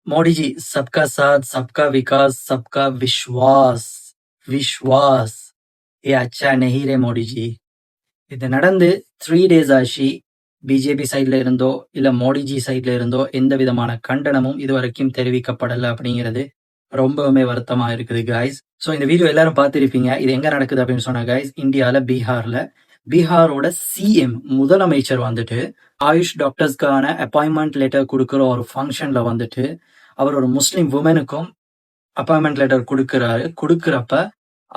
मोदी जी, सबका साथ, सबका विकास, सबका विश्वास. विश्वास. ये अच्छा नहीं रे மோடி ஜி. இது நடந்து 3 டேஸ் ஆச்சு. பிஜேபி சைட்ல இருந்தோ, இல்ல மோடிஜி சைட்ல இருந்தோ எந்த விதமான கண்டனமும் இதுவரைக்கும் தெரிவிக்கப்படல அப்படிங்கிறது ரொம்பவுமே வருத்தமா இருக்குது காய்ஸ். ஸோ இந்த வீடியோ எல்லாரும் பார்த்திருப்பீங்க. இது எங்க நடக்குது அப்படின்னு சொன்னா காய்ஸ், இந்தியால பீகார்ல. பீகாரோட சிஎம் முதலமைச்சர் வந்துட்டு ஆயுஷ் டாக்டர்ஸ்க்கான அப்பாயின்மெண்ட் லெட்டர் கொடுக்குற ஒரு ஃபங்க்ஷன்ல வந்துட்டு அவர் ஒரு முஸ்லிம் உமனுக்கும் அப்பாயின்மெண்ட் லெட்டர் கொடுக்கிறாரு. கொடுக்கிறப்ப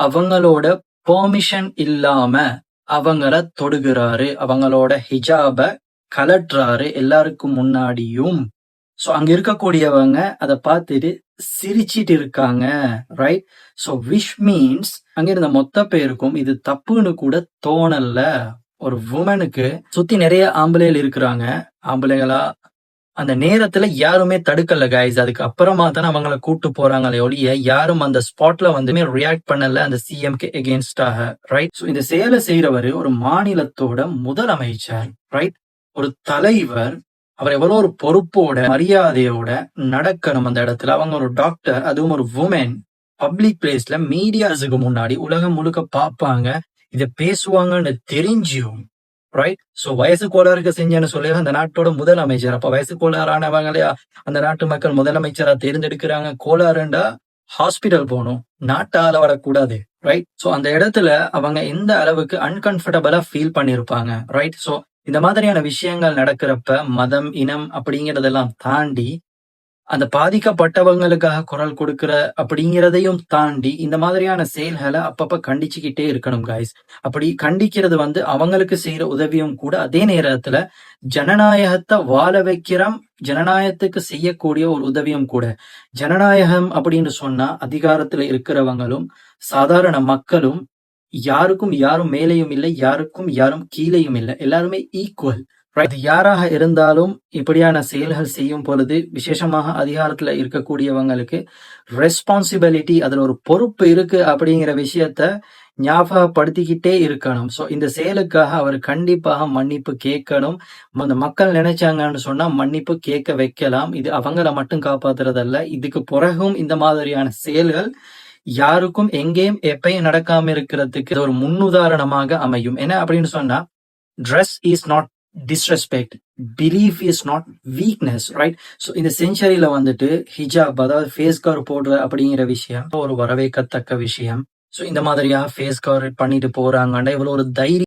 அவங்களோட பெர்மிஷன் இல்லாம அவங்கள தொடுகிறாரு. அவங்களோட ஹிஜாப கலட்டுறாரு எல்லாருக்கும் முன்னாடியும். ஸோ அங்க இருக்கக்கூடியவங்க அதை பார்த்துட்டு சிரிச்சிட்டு இருக்காங்க. ரைட். ஸோ விஷ் மீன்ஸ் அங்க இருந்த மொத்த பேருக்கும் இது தப்புன்னு கூட தோணல. ஒரு உமனுக்கு சுத்தி நிறைய ஆம்பளைகள் இருக்கிறாங்க. ஆம்பளைகளா அந்த நேரத்துல யாருமே தடுக்கல கைஸ். அதுக்கு அப்புறமா தானே அவங்கள கூட்டு போறாங்களே ஒழிய யாரும் அந்த ஸ்பாட்ல வந்து ரியாக்ட் பண்ணல அந்த சிஎம்க்கு எகென்ஸ்டாக. ரைட். ஸோ இந்த செயலை செய்யறவர் ஒரு மாநிலத்தோட முதலமைச்சர். ரைட். ஒரு தலைவர். அவர் எவ்வளவு ஒரு பொறுப்போட மரியாதையோட நடக்கணும் அந்த இடத்துல. அவங்க ஒரு டாக்டர், அதுவும் ஒரு உமன். பப்ளிக் பிளேஸ்ல மீடியாஸுக்கு முன்னாடி உலகம் முழுக்க பார்ப்பாங்க, இதை பேசுவாங்கன்னு தெரிஞ்சும். ரைட். ஸோ வயசு கோளாறுக்கு செஞ்சேன்னு சொல்லி அந்த நாட்டோட முதலமைச்சர். அப்ப வயசு கோளாறானவங்களே அந்த நாட்டு மக்கள் முதலமைச்சரா தேர்ந்தெடுக்கிறாங்க. கோளாறுண்டா ஹாஸ்பிட்டல் போகணும், நாட்டால வரக்கூடாது. ரைட். ஸோ அந்த இடத்துல அவங்க எந்த அளவுக்கு அன்கம்ஃபர்டபுளா ஃபீல் பண்ணிருப்பாங்க. ரைட். ஸோ இந்த மாதிரியான விஷயங்கள் நடக்கிறப்ப மதம், இனம் அப்படிங்கறதெல்லாம் தாண்டி அந்த பாதிக்கப்பட்டவங்களுக்காக குரல் கொடுக்கிற அப்படிங்கிறதையும் தாண்டி இந்த மாதிரியான செயல்களை அப்பப்ப கண்டிச்சுக்கிட்டே இருக்கணும் காய்ஸ். அப்படி கண்டிக்கிறது வந்து அவங்களுக்கு செய்யற உதவியும் கூட. அதே நேரத்துல ஜனநாயகத்தை வாழ வைக்கிறோம், ஜனநாயகத்துக்கு செய்யக்கூடிய ஒரு உதவியும் கூட. ஜனநாயகம் அப்படின்னு சொன்னா அதிகாரத்துல இருக்கிறவங்களும் சாதாரண மக்களும் யாருக்கும் யாரும் மேலேயும் இல்லை, யாருக்கும் யாரும் கீழேயும் இல்லை, எல்லாருமே ஈக்குவல். அது யாராக இருந்தாலும் இப்படியான செயல்கள் செய்யும் பொழுது விசேஷமாக அதிகாரத்துல இருக்கக்கூடியவங்களுக்கு ரெஸ்பான்சிபிலிட்டி, அதுல ஒரு பொறுப்பு இருக்கு அப்படிங்கிற விஷயத்த ஞாபகப்படுத்திக்கிட்டே இருக்கணும். ஸோ இந்த செயலுக்காக அவர் கண்டிப்பாக மன்னிப்பு கேட்கணும். அந்த மக்கள் நினைச்சாங்கன்னு சொன்னா மன்னிப்பு கேட்க வைக்கலாம். இது அவங்கள மட்டும் காப்பாத்துறதல்ல, இதுக்கு பிறகும் இந்த மாதிரியான செயல்கள் யாருக்கும் எங்கேயும் எப்பயும் நடக்காம இருக்கிறதுக்கு ஒரு முன்னுதாரணமாக அமையும். என்ன அப்படின்னு சொன்னா, dress is not disrespect, belief is not weakness. right. so இந்த செஞ்சுரியில வந்துட்டு ஹிஜாப், அதாவது ஃபேஸ் கவர் போடுற அப்படிங்கிற விஷயம் ஒரு வரவேற்கத்தக்க விஷயம். ஸோ இந்த மாதிரியா ஃபேஸ் கவர் பண்ணிட்டு போறாங்கன்னா இவ்வளவு ஒரு தைரியம்